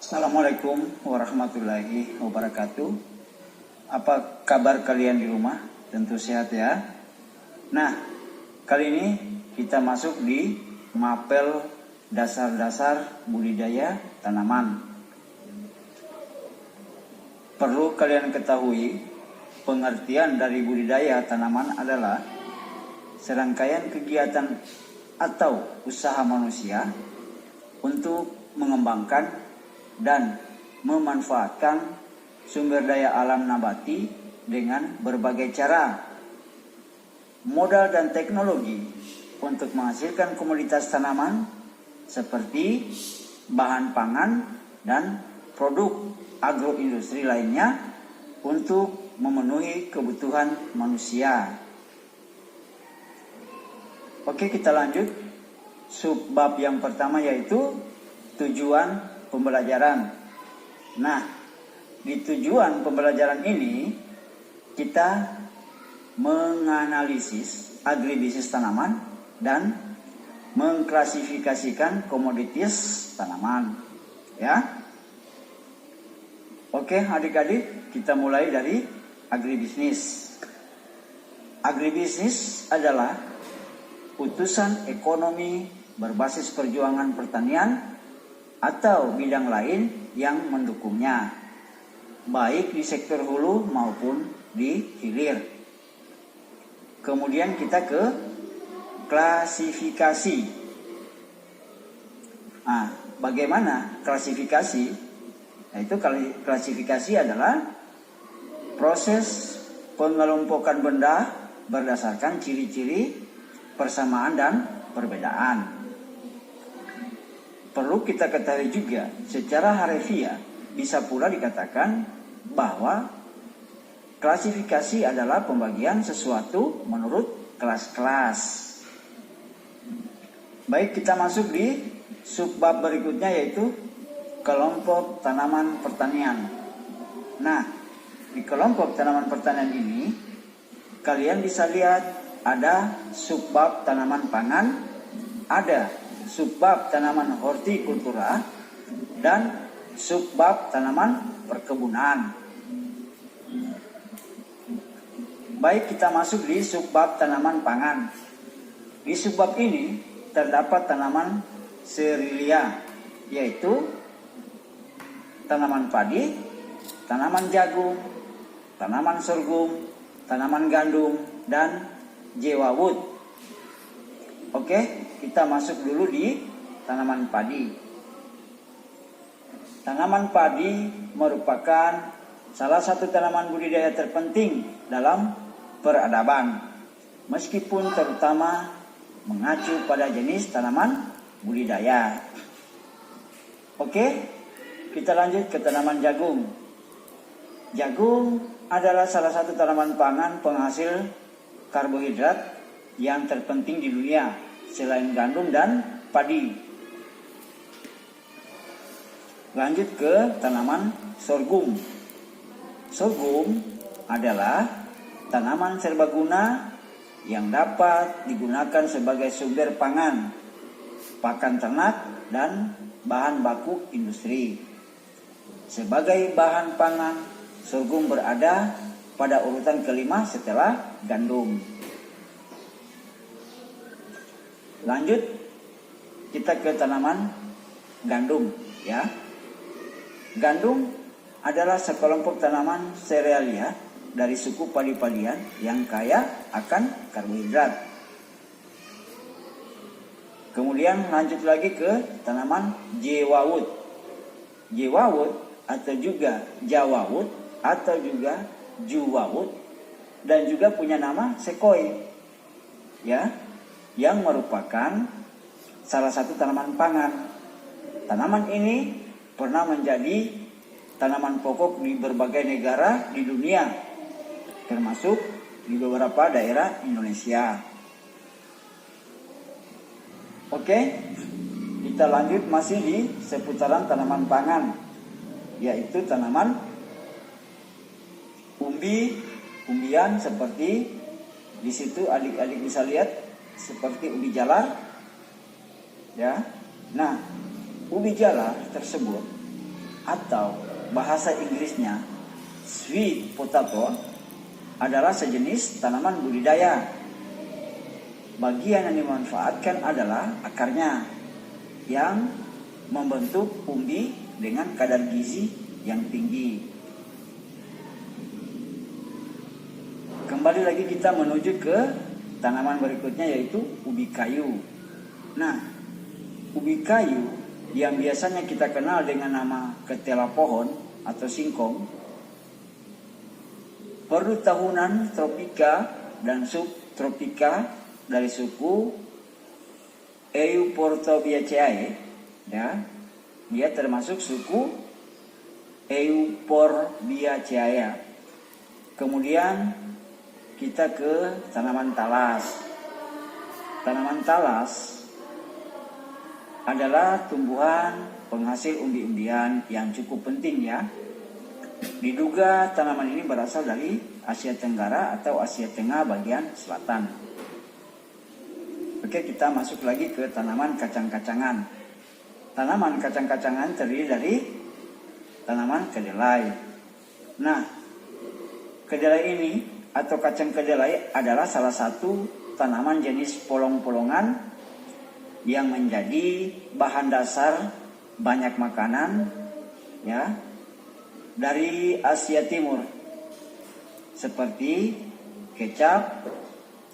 Assalamualaikum warahmatullahi wabarakatuh. Apa kabar kalian di rumah? Tentu sehat ya. Nah, kali ini kita masuk di mapel dasar-dasar budidaya tanaman. Perlu kalian ketahui, pengertian dari budidaya tanaman adalah serangkaian kegiatan atau usaha manusia untuk mengembangkan dan memanfaatkan sumber daya alam nabati dengan berbagai cara, modal dan teknologi untuk menghasilkan komoditas tanaman seperti bahan pangan dan produk agroindustri lainnya untuk memenuhi kebutuhan manusia. Oke, kita lanjut. Subbab yang pertama yaitu tujuan pembelajaran. Nah, di tujuan pembelajaran ini kita menganalisis agribisnis tanaman dan mengklasifikasikan komoditas tanaman. Ya. Oke, adik-adik, kita mulai dari agribisnis. Agribisnis adalah putusan ekonomi berbasis perjuangan pertanian atau bidang lain yang mendukungnya, baik di sektor hulu maupun di hilir. Kemudian kita ke klasifikasi. Nah, bagaimana klasifikasi? Yaitu klasifikasi adalah proses pengelompokan benda berdasarkan ciri-ciri, persamaan dan perbedaan. Perlu kita ketahui juga, secara harfiah bisa pula dikatakan bahwa klasifikasi adalah pembagian sesuatu menurut kelas-kelas. Baik, kita masuk di subbab berikutnya yaitu kelompok tanaman pertanian. Nah, di kelompok tanaman pertanian ini kalian bisa lihat ada subbab tanaman pangan, ada subbab tanaman hortikultura, dan subbab tanaman perkebunan. Baik, kita masuk di subbab tanaman pangan. Di subbab ini terdapat tanaman serilia, yaitu tanaman padi, tanaman jagung, tanaman sorghum, tanaman gandum, dan jewawut. Oke, kita masuk dulu di tanaman padi. Tanaman padi merupakan salah satu tanaman budidaya terpenting dalam peradaban, meskipun terutama mengacu pada jenis tanaman budidaya. Oke, kita lanjut ke tanaman jagung. Jagung adalah salah satu tanaman pangan penghasil karbohidrat yang terpenting di dunia selain gandum dan padi. Lanjut ke tanaman sorghum. Sorghum adalah tanaman serbaguna yang dapat digunakan sebagai sumber pangan, pakan ternak, dan bahan baku industri. Sebagai bahan pangan, sorghum berada pada urutan kelima setelah gandum. Lanjut, kita ke tanaman gandum ya. Gandum adalah sekelompok tanaman serealia dari suku padi-padian yang kaya akan karbohidrat. Kemudian lanjut lagi ke tanaman jewawut. Jewawut atau juga jawawut atau juga juwawut dan juga punya nama sekoi ya, yang merupakan salah satu tanaman pangan. Tanaman ini pernah menjadi tanaman pokok di berbagai negara di dunia, termasuk di beberapa daerah Indonesia. Oke, kita lanjut masih di seputaran tanaman pangan, yaitu tanaman umbian seperti di situ adik-adik bisa lihat seperti ubi jalar, ya. Nah, ubi jalar tersebut atau bahasa Inggrisnya sweet potato adalah sejenis tanaman budidaya. Bagian yang dimanfaatkan adalah akarnya yang membentuk umbi dengan kadar gizi yang tinggi. Kembali lagi kita menuju ke tanaman berikutnya, yaitu ubi kayu. Nah, ubi kayu yang biasanya kita kenal dengan nama ketela pohon atau singkong, perlu tahunan tropika dan subtropika dari suku Euportobiaceae, ya. Dia termasuk suku Euporbiaceae. Kemudian kita ke tanaman talas. Tanaman talas adalah tumbuhan penghasil umbi-umbian yang cukup penting, ya. Diduga tanaman ini berasal dari Asia Tenggara atau Asia Tengah bagian selatan. Oke, kita masuk lagi ke tanaman kacang-kacangan. Tanaman kacang-kacangan terdiri dari tanaman kedelai. Nah, kedelai ini atau kacang kedelai adalah salah satu tanaman jenis polong-polongan yang menjadi bahan dasar banyak makanan, ya, dari Asia Timur seperti kecap,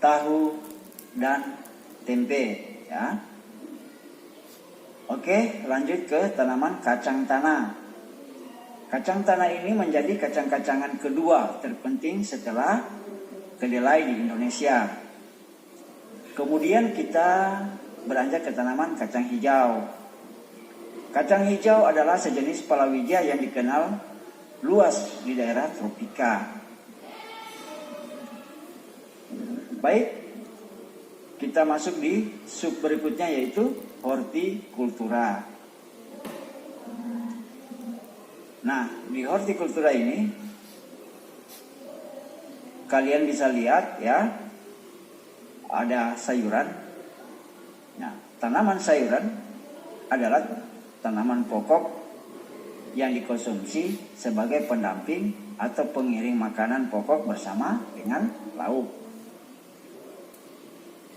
tahu, dan tempe, ya. Oke, lanjut ke tanaman kacang tanah. Kacang tanah ini menjadi kacang-kacangan kedua terpenting setelah kedelai di Indonesia. Kemudian kita beranjak ke tanaman kacang hijau. Kacang hijau adalah sejenis palawija yang dikenal luas di daerah tropika. Baik, kita masuk di sub berikutnya, yaitu hortikultura. Nah, di hortikultura ini kalian bisa lihat, ya, ada sayuran. Nah, tanaman sayuran adalah tanaman pokok yang dikonsumsi sebagai pendamping atau pengiring makanan pokok bersama dengan lauk.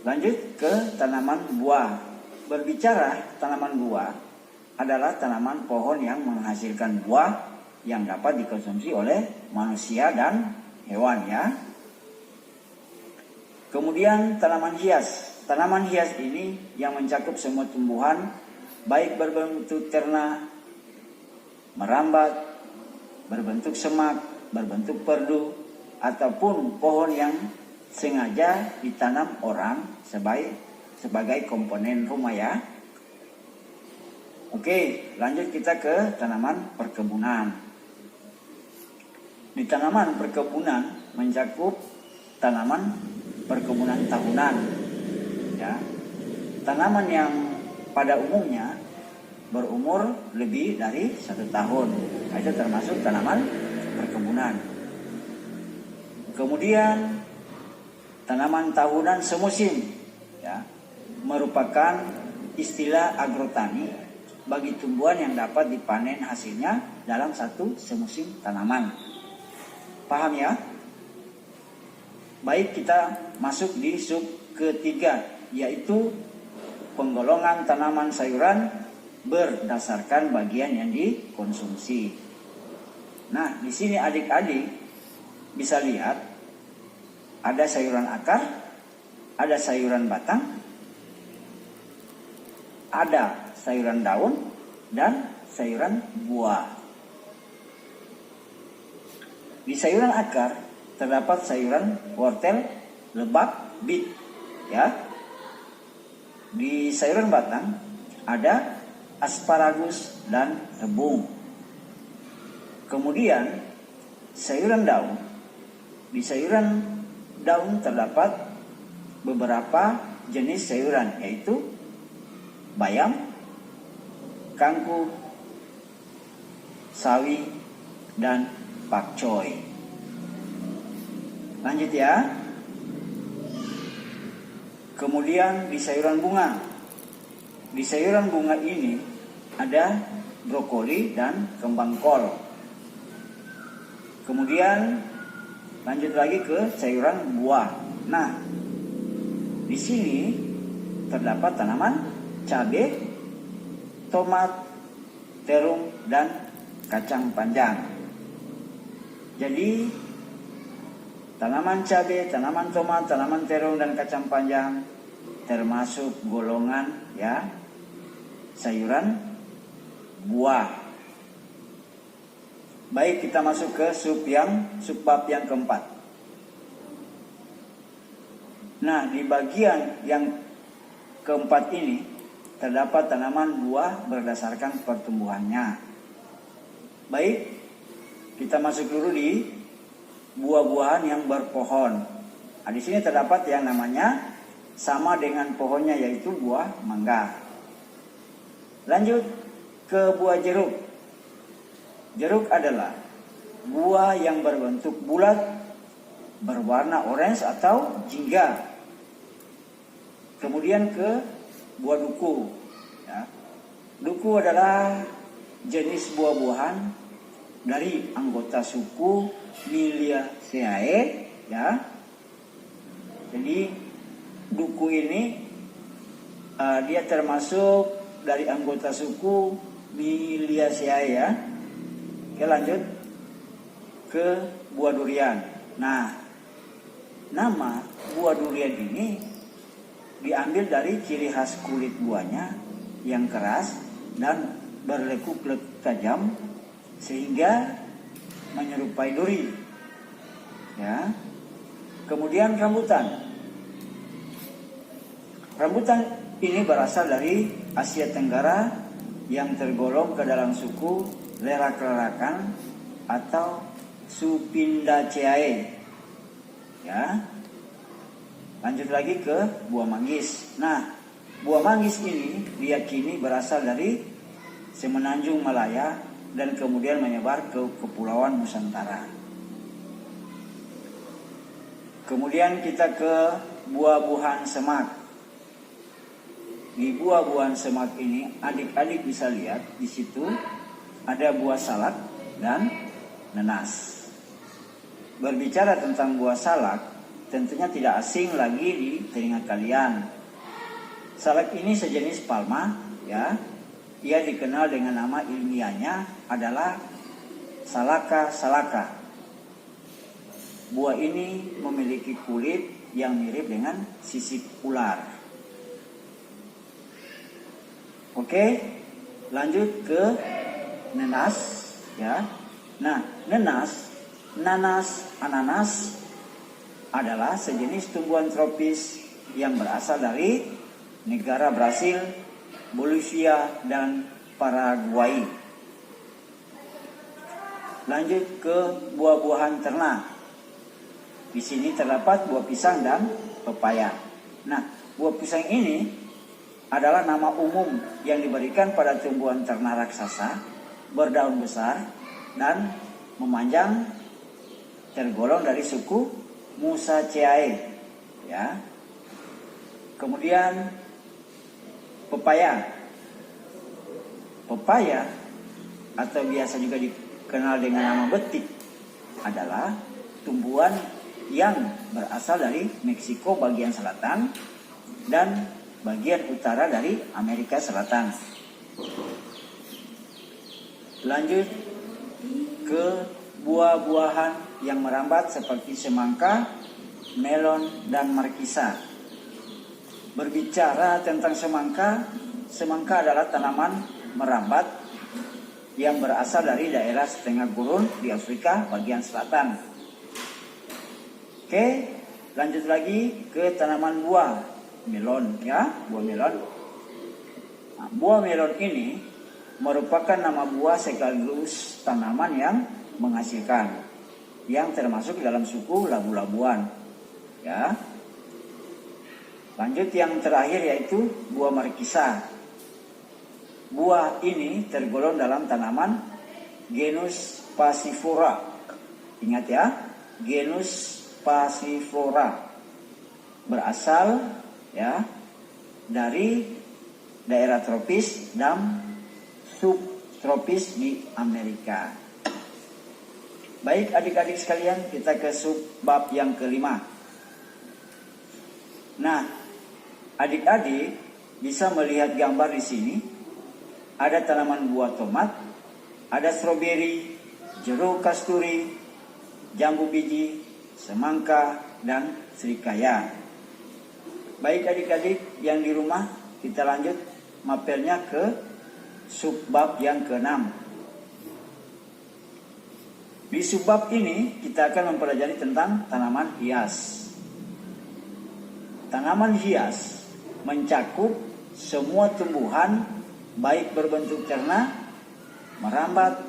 Lanjut ke tanaman buah. Berbicara tanaman buah adalah tanaman pohon yang menghasilkan buah yang dapat dikonsumsi oleh manusia dan hewan, ya. Kemudian tanaman hias. Tanaman hias ini yang mencakup semua tumbuhan baik berbentuk terna, merambat, berbentuk semak, berbentuk perdu, ataupun pohon yang sengaja ditanam orang sebagai komponen rumah, ya. Oke, lanjut kita ke tanaman perkebunan. Di tanaman perkebunan mencakup tanaman perkebunan tahunan, ya. Tanaman yang pada umumnya berumur lebih dari 1 tahun. Itu termasuk tanaman perkebunan. Kemudian tanaman tahunan semusim, ya, merupakan istilah agrotani bagi tumbuhan yang dapat dipanen hasilnya dalam satu semusim tanaman. Paham, ya? Baik, kita masuk di sub ketiga, yaitu penggolongan tanaman sayuran berdasarkan bagian yang dikonsumsi. Nah, di sini adik-adik bisa lihat ada sayuran akar, ada sayuran batang, ada sayuran daun, dan sayuran buah. Di sayuran akar terdapat sayuran wortel, lebak, bit, ya. Di sayuran batang ada asparagus dan rebung. Kemudian sayuran daun. Di sayuran daun terdapat beberapa jenis sayuran, yaitu bayam, kangkung, sawi, dan pakcoy. Lanjut, ya. Kemudian di sayuran bunga. Di sayuran bunga ini ada brokoli, dan kembang kol. Kemudian lanjut lagi ke sayuran buah. Nah, di sini terdapat tanaman cabai, tomat, terung, dan kacang panjang. Jadi tanaman cabai, tanaman tomat, tanaman terung, dan kacang panjang termasuk golongan sayuran buah. Baik, kita masuk ke subbab yang keempat. Nah, di bagian yang keempat ini terdapat tanaman buah berdasarkan pertumbuhannya. Baik, kita masuk dulu di buah-buahan yang berpohon. Nah, di sini terdapat yang namanya sama dengan pohonnya, yaitu buah mangga. Lanjut ke buah jeruk. Jeruk adalah buah yang berbentuk bulat, berwarna orange atau jingga. Kemudian ke buah duku. Duku adalah jenis buah-buahan dari anggota suku Miliaceae. Jadi duku ini dia termasuk dari anggota suku Miliaceae. Oke, lanjut ke buah durian. Nah, nama buah durian ini diambil dari ciri khas kulit buahnya yang keras dan berlekuk-lekuk tajam sehingga menyerupai duri. Kemudian rambutan. Rambutan ini berasal dari Asia Tenggara yang tergolong ke dalam suku Leraceraceae atau Supindaceae. Lanjut lagi ke buah manggis. Nah, buah manggis ini diyakini berasal dari Semenanjung Malaya dan kemudian menyebar ke Kepulauan Nusantara. Kemudian kita ke buah-buahan semak. Di buah-buahan semak ini adik-adik bisa lihat di situ ada buah salak dan nanas. Berbicara tentang buah salak, tentunya tidak asing lagi di telinga kalian. Salak ini sejenis palma, Ia dikenal dengan nama ilmiahnya adalah Salaka salaka. Buah ini memiliki kulit yang mirip dengan sisik ular. Oke, lanjut ke nanas, Nah, nanas, ananas adalah sejenis tumbuhan tropis yang berasal dari negara Brasil, Bolivia, dan Paraguay. Lanjut ke buah-buahan ternak. Di sini terdapat buah pisang dan pepaya. Nah, buah pisang ini adalah nama umum yang diberikan pada tumbuhan ternak raksasa berdaun besar dan memanjang, tergolong dari suku Musaceae. Kemudian pepaya. Pepaya atau biasa juga dikenal dengan nama betik adalah tumbuhan yang berasal dari Meksiko bagian selatan dan bagian utara dari Amerika Selatan. Lanjut ke buah-buahan yang merambat seperti semangka, melon, dan markisa. Berbicara tentang semangka, semangka adalah tanaman merambat yang berasal dari daerah setengah gurun di Afrika bagian selatan. Oke, lanjut lagi ke tanaman buah melon, buah melon. Nah, buah melon ini merupakan nama buah sekaligus tanaman yang menghasilkan, yang termasuk dalam suku labu-labuan. Lanjut yang terakhir yaitu buah markisa. Buah ini tergolong dalam tanaman genus Passiflora. Ingat genus Passiflora. Berasal dari daerah tropis dan tropis di Amerika. Baik adik-adik sekalian, kita ke subbab yang kelima. Nah, adik-adik bisa melihat gambar di sini. Ada tanaman buah tomat, ada stroberi, jeruk kasturi, jambu biji, semangka, dan serikaya. Baik adik-adik yang di rumah, kita lanjut mapelnya ke subbab yang ke-6. Di subbab ini kita akan mempelajari tentang tanaman hias. Tanaman hias mencakup semua tumbuhan baik berbentuk ternak, merambat,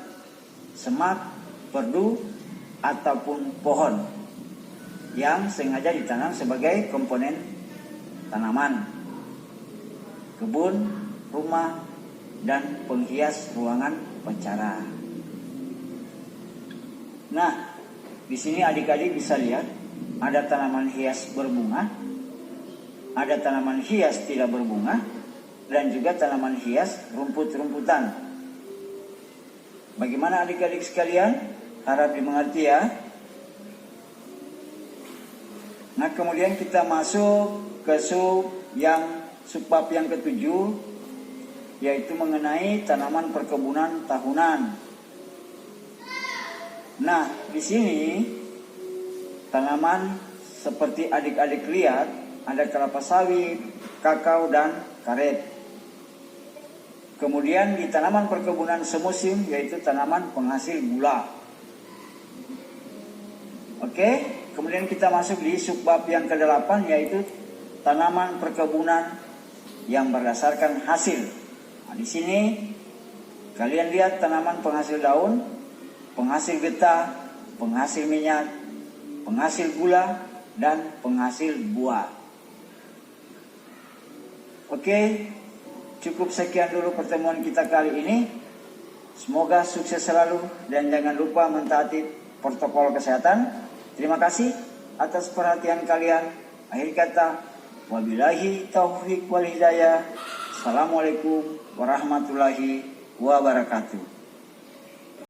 semak, perdu, ataupun pohon yang sengaja ditanam sebagai komponen tanaman, kebun, rumah, dan penghias ruangan pencara. Nah, di sini adik-adik bisa lihat ada tanaman hias berbunga, ada tanaman hias tidak berbunga, dan juga tanaman hias rumput-rumputan. Bagaimana adik-adik sekalian? Harap dimengerti ya. Nah, kemudian kita masuk ke subbab yang ke-7, yaitu mengenai tanaman perkebunan tahunan. Nah, di sini tanaman seperti adik-adik lihat ada kelapa sawit, kakao, dan karet. Kemudian di tanaman perkebunan semusim yaitu tanaman penghasil gula. Oke. Kemudian kita masuk di subbab yang ke-8 yaitu tanaman perkebunan yang berdasarkan hasil. Nah, di sini kalian lihat tanaman penghasil daun, penghasil getah, penghasil minyak, penghasil gula, dan penghasil buah. Oke, cukup sekian dulu pertemuan kita kali ini. Semoga sukses selalu dan jangan lupa mentaati protokol kesehatan. Terima kasih atas perhatian kalian. Akhir kata, wabillahi taufiq wal hidayah. Assalamualaikum warahmatullahi wabarakatuh.